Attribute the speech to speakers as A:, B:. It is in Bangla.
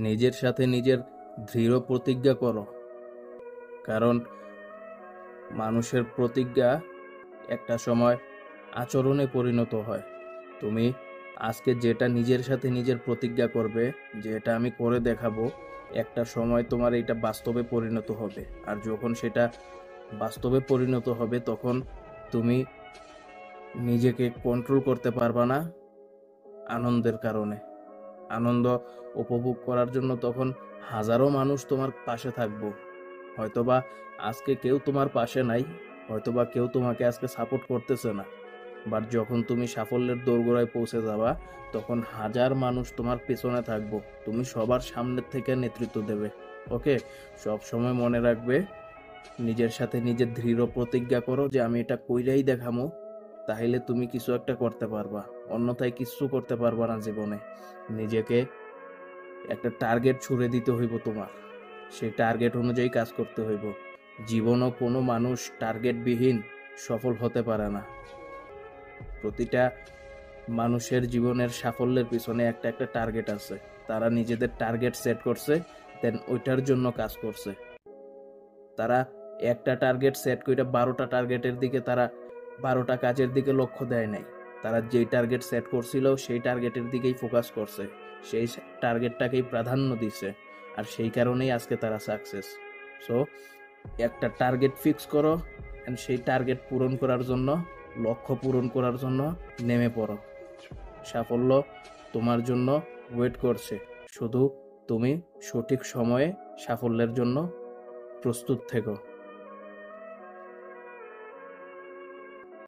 A: নিজের সাথে নিজের দৃঢ় প্রতিজ্ঞা করো, কারণ মানুষের প্রতিজ্ঞা একটা সময় আচরণে পরিণত হয়। তুমি আজকে যেটা নিজের সাথে নিজের প্রতিজ্ঞা করবে, যে এটা আমি করে দেখাবো, একটা সময় তোমার এটা বাস্তবে পরিণত হবে। আর যখন সেটা বাস্তবে পরিণত হবে, তখন তুমি নিজেকে কন্ট্রোল করতে পারবা না আনন্দের কারণে। আনন্দ উপভোগ করার জন্য তখন হাজারো মানুষ তোমার পাশে থাকবো। হয়তোবা আজকে কেউ তোমার পাশে নাই, হয়তোবা কেউ তোমাকে আজকে সাপোর্ট করতেছে না, বাট যখন তুমি সাফল্যের দোরগোড়ায় পৌঁছে যাবা, তখন হাজার মানুষ তোমার পেছনে থাকবো। তুমি সবার সামনের থেকে নেতৃত্ব দেবে। ওকে, সব সময় মনে রাখবে, নিজের সাথে নিজের দৃঢ় প্রতিজ্ঞা করো যে আমি এটা কইরাই দেখামো, তাহলে তুমি কিছু একটা করতে পারবা, অন্যথায় কিছু করতে পারবা না জীবনে। নিজেকে একটা টার্গেট ছুড়ে দিতে হইব তোমার, সেই টার্গেট অনুযায়ী কাজ করতে হইব। জীবনও কোনো মানুষ টার্গেটবিহীন সফল হতে পারে না। প্রতিটা মানুষের জীবনের সাফল্যের পিছনে একটা একটা টার্গেট আছে। তারা নিজেদের টার্গেট সেট করছে, দেন ওইটার জন্য কাজ করছে। তারা একটা টার্গেট সেট করে 12টা টার্গেটের দিকে, তারা 12টা কাজের দিকে লক্ষ্য দেয় নাই। তারা যেই টার্গেট সেট করছিল সেই টার্গেটের দিকেই ফোকাস করছে, সেই টার্গেটটাকেই প্রাধান্য দিছে, আর সেই কারণেই আজকে তারা সাকসেস। সো একটা টার্গেট ফিক্স করো, এন্ড সেই টার্গেট পূরণ করার জন্য, লক্ষ্য পূরণ করার জন্য নেমে পড়ো। সাফল্য তোমার জন্য ওয়েট করছে, শুধু তুমি সঠিক সময়ে সাফল্যের জন্য প্রস্তুত থেকো।